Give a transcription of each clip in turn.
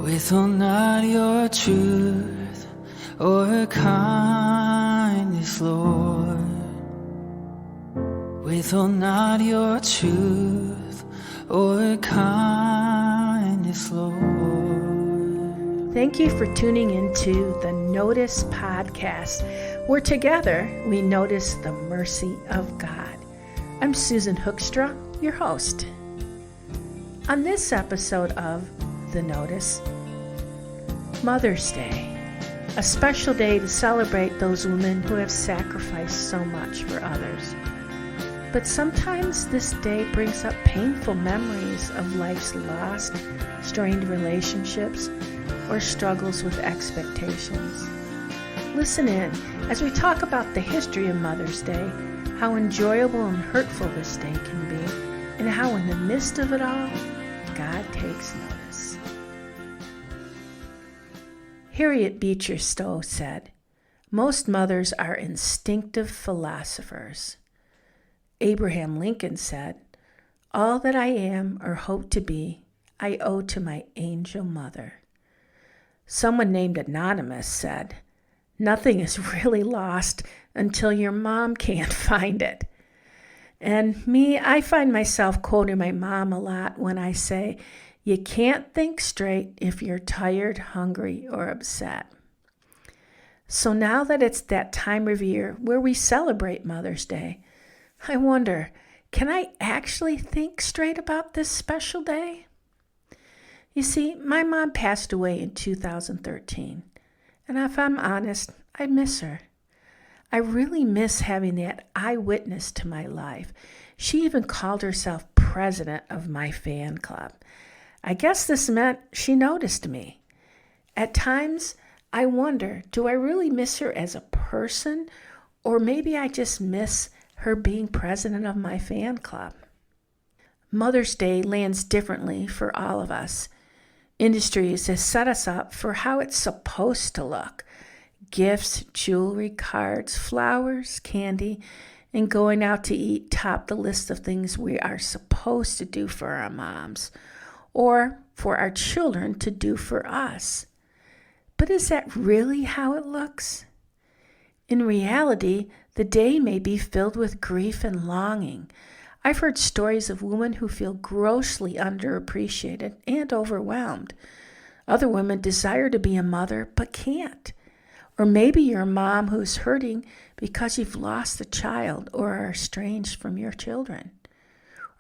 Withhold not your truth or kindness, Lord. Withhold not your truth or kindness, Lord. Thank you for tuning into the Notice podcast, where together we notice the mercy of God. I'm Susan Hoekstra, your host. On this episode of The Notice, Mother's Day, a special day to celebrate those women who have sacrificed so much for others. But sometimes this day brings up painful memories of life's lost, strained relationships, or struggles with expectations. Listen in as we talk about the history of Mother's Day, how enjoyable and hurtful this day can be, and how in the midst of it all, God takes notice. Harriet Beecher Stowe said, "Most mothers are instinctive philosophers." Abraham Lincoln said, "All that I am or hope to be, I owe to my angel mother." Someone named Anonymous said, "Nothing is really lost until your mom can't find it." And me, I find myself quoting my mom a lot when I say, "You can't think straight if you're tired, hungry, or upset." So now that it's that time of year where we celebrate Mother's Day, I wonder, can I actually think straight about this special day? You see, my mom passed away in 2013, and if I'm honest, I miss her. I really miss having that eyewitness to my life. She even called herself president of my fan club. I guess this meant she noticed me. At times, I wonder, do I really miss her as a person, or maybe I just miss her being president of my fan club? Mother's Day lands differently for all of us. Industries has set us up for how it's supposed to look. Gifts, jewelry, cards, flowers, candy, and going out to eat top the list of things we are supposed to do for our moms, or for our children to do for us. But is that really how it looks? In reality, the day may be filled with grief and longing. I've heard stories of women who feel grossly underappreciated and overwhelmed. Other women desire to be a mother but can't. Or maybe you're a mom who's hurting because you've lost a child or are estranged from your children.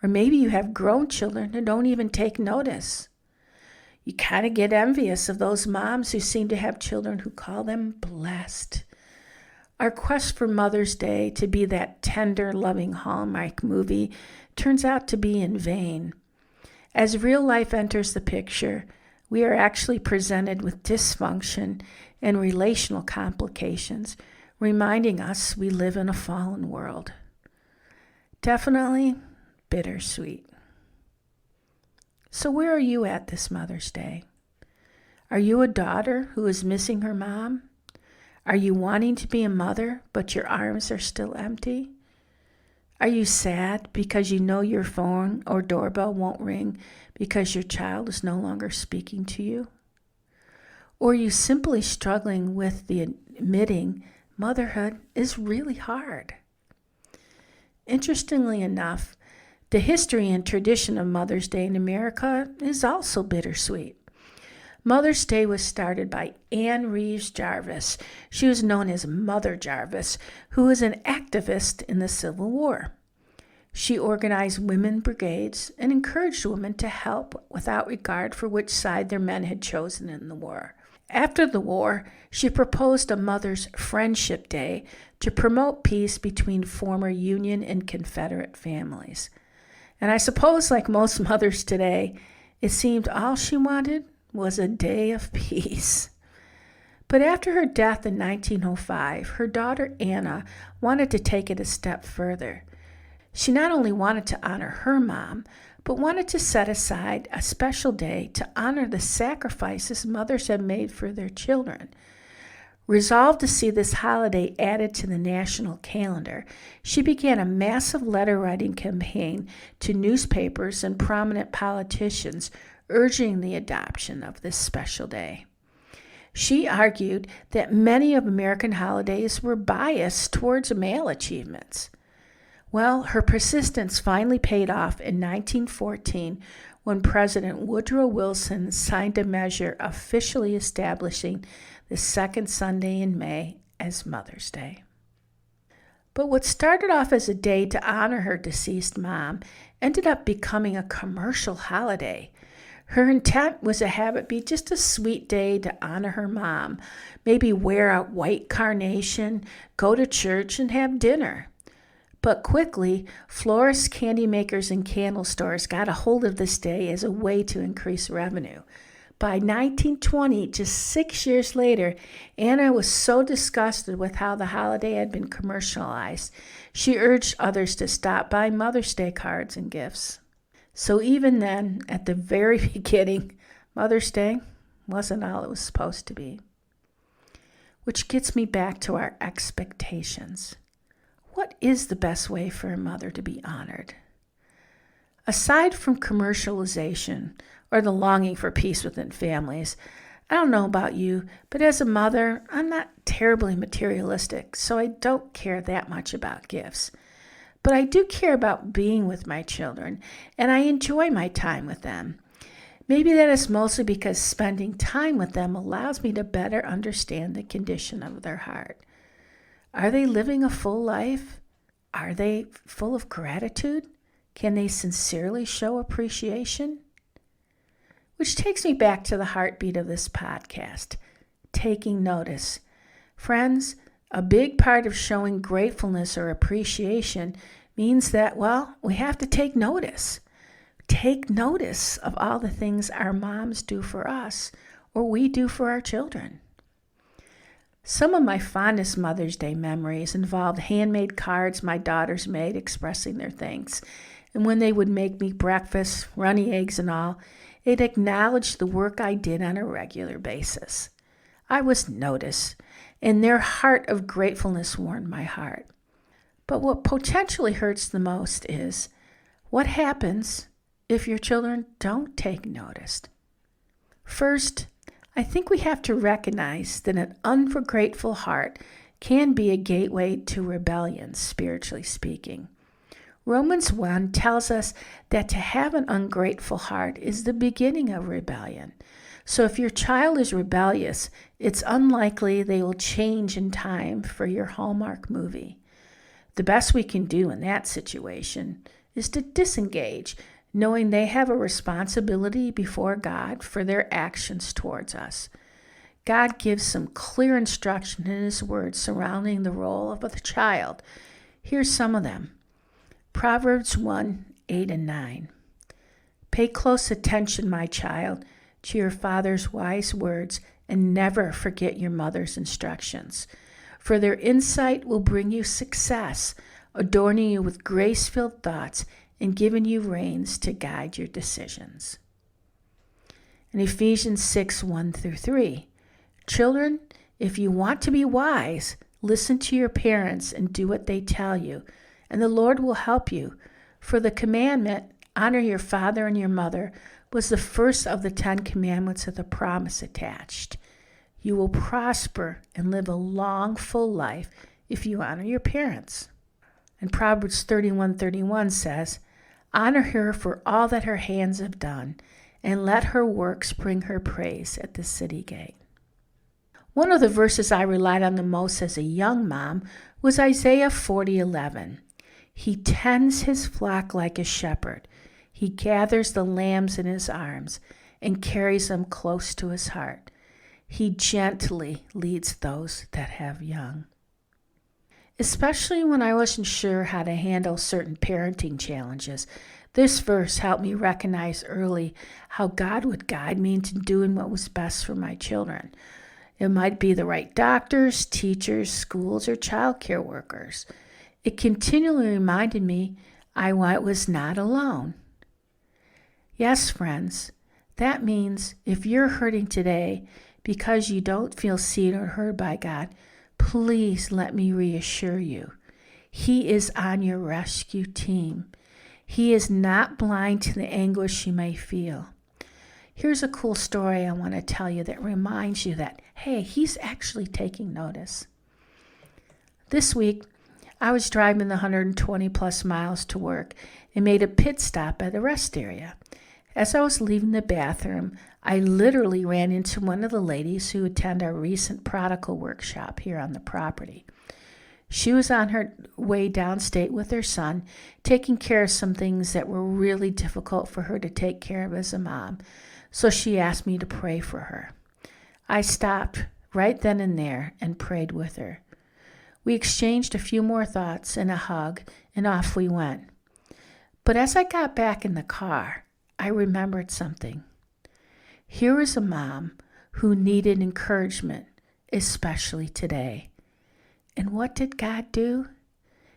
Or maybe you have grown children who don't even take notice. You kind of get envious of those moms who seem to have children who call them blessed. Our quest for Mother's Day to be that tender, loving Hallmark movie turns out to be in vain. As real life enters the picture, we are actually presented with dysfunction and relational complications, reminding us we live in a fallen world. Definitely bittersweet. So where are you at this Mother's Day? Are you a daughter who is missing her mom? Are you wanting to be a mother, but your arms are still empty? Are you sad because you know your phone or doorbell won't ring because your child is no longer speaking to you? Or are you simply struggling with the admitting motherhood is really hard? Interestingly enough, the history and tradition of Mother's Day in America is also bittersweet. Mother's Day was started by Anne Reeves Jarvis. She was known as Mother Jarvis, who was an activist in the Civil War. She organized women brigades and encouraged women to help without regard for which side their men had chosen in the war. After the war, she proposed a Mother's Friendship Day to promote peace between former Union and Confederate families. And I suppose, like most mothers today, it seemed all she wanted was a day of peace. But after her death in 1905, her daughter Anna wanted to take it a step further. She not only wanted to honor her mom, but wanted to set aside a special day to honor the sacrifices mothers have made for their children. Resolved to see this holiday added to the national calendar, she began a massive letter-writing campaign to newspapers and prominent politicians, urging the adoption of this special day. She argued that many of American holidays were biased towards male achievements. Well, her persistence finally paid off in 1914 when President Woodrow Wilson signed a measure officially establishing the second Sunday in May as Mother's Day. But what started off as a day to honor her deceased mom ended up becoming a commercial holiday. Her intent was to have it be just a sweet day to honor her mom, maybe wear a white carnation, go to church, and have dinner. But quickly, florists, candy makers, and candle stores got a hold of this day as a way to increase revenue. By 1920, just 6 years later, Anna was so disgusted with how the holiday had been commercialized, she urged others to stop buying Mother's Day cards and gifts. So even then, at the very beginning, Mother's Day wasn't all it was supposed to be. Which gets me back to our expectations. What is the best way for a mother to be honored? Aside from commercialization or the longing for peace within families, I don't know about you, but as a mother, I'm not terribly materialistic, so I don't care that much about gifts. But I do care about being with my children, and I enjoy my time with them. Maybe that is mostly because spending time with them allows me to better understand the condition of their heart. Are they living a full life? Are they full of gratitude? Can they sincerely show appreciation? Which takes me back to the heartbeat of this podcast, taking notice. Friends, a big part of showing gratefulness or appreciation means that, we have to take notice. Take notice of all the things our moms do for us or we do for our children. Some of my fondest Mother's Day memories involved handmade cards my daughters made expressing their thanks. And when they would make me breakfast, runny eggs and all, it acknowledged the work I did on a regular basis. I was noticed, and their heart of gratefulness warmed my heart. But what potentially hurts the most is, what happens if your children don't take notice? First, I think we have to recognize that an ungrateful heart can be a gateway to rebellion, spiritually speaking. Romans 1 tells us that to have an ungrateful heart is the beginning of rebellion. So if your child is rebellious, it's unlikely they will change in time for your Hallmark movie. The best we can do in that situation is to disengage, knowing they have a responsibility before God for their actions towards us. God gives some clear instruction in His Word surrounding the role of a child. Here's some of them. Proverbs 1, 8 and 9. Pay close attention, my child, to your father's wise words, and never forget your mother's instructions. For their insight will bring you success, adorning you with grace-filled thoughts and giving you reins to guide your decisions. In Ephesians 6, 1 through 3, children, if you want to be wise, listen to your parents and do what they tell you, and the Lord will help you. For the commandment, honor your father and your mother, was the first of the 10 commandments with a promise attached. You will prosper and live a long, full life if you honor your parents. And Proverbs 31:31 says, honor her for all that her hands have done, and let her works bring her praise at the city gate. One of the verses I relied on the most as a young mom was Isaiah 40:11. He tends his flock like a shepherd. He gathers the lambs in his arms and carries them close to his heart. He gently leads those that have young. Especially when I wasn't sure how to handle certain parenting challenges, this verse helped me recognize early how God would guide me into doing what was best for my children. It might be the right doctors, teachers, schools, or childcare workers. It continually reminded me I was not alone. Yes, friends, that means if you're hurting today because you don't feel seen or heard by God, please let me reassure you. He is on your rescue team. He is not blind to the anguish you may feel. Here's a cool story I want to tell you that reminds you that, hey, he's actually taking notice. This week, I was driving the 120 plus miles to work and made a pit stop at a rest area. As I was leaving the bathroom, I literally ran into one of the ladies who attend our recent prodigal workshop here on the property. She was on her way downstate with her son, taking care of some things that were really difficult for her to take care of as a mom, so she asked me to pray for her. I stopped right then and there and prayed with her. We exchanged a few more thoughts and a hug, and off we went. But as I got back in the car, I remembered something. Here was a mom who needed encouragement, especially today. And what did God do?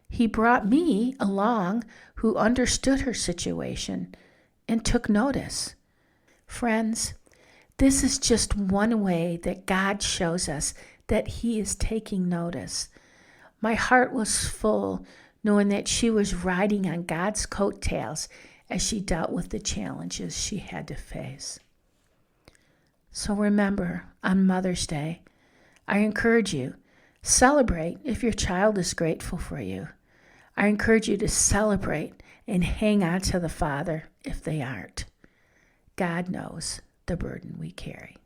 He brought me along who understood her situation and took notice. Friends, this is just one way that God shows us that He is taking notice. My heart was full knowing that she was riding on God's coattails as she dealt with the challenges she had to face. So remember, on Mother's Day, I encourage you, celebrate if your child is grateful for you. I encourage you to celebrate and hang on to the Father if they aren't. God knows the burden we carry.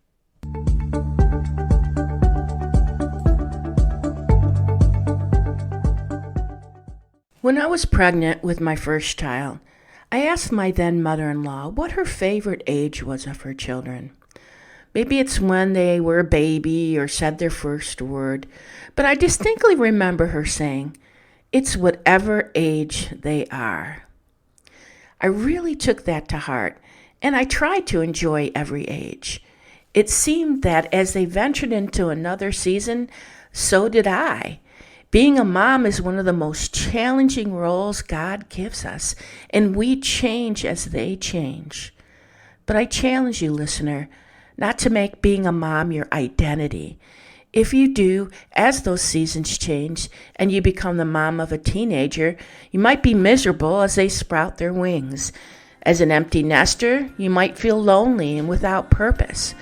When I was pregnant with my first child, I asked my then mother-in-law what her favorite age was of her children. Maybe it's when they were a baby or said their first word, but I distinctly remember her saying, "It's whatever age they are." I really took that to heart, and I tried to enjoy every age. It seemed that as they ventured into another season, so did I. Being a mom is one of the most challenging roles God gives us, and we change as they change. But I challenge you, listener, not to make being a mom your identity. If you do, as those seasons change and you become the mom of a teenager, you might be miserable as they sprout their wings. As an empty nester, you might feel lonely and without purpose.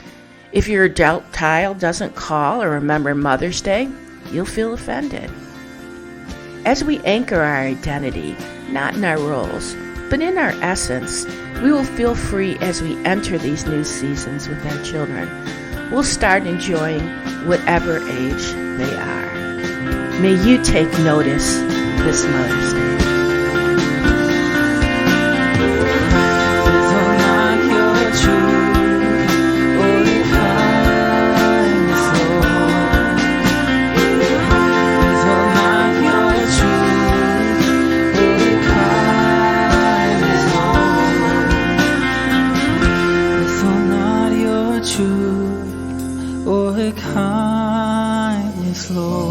If your adult child doesn't call or remember Mother's Day, you'll feel offended. As we anchor our identity, not in our roles, but in our essence, we will feel free as we enter these new seasons with our children. We'll start enjoying whatever age they are. May you take notice this Mother's Day. Or kindness, Lord.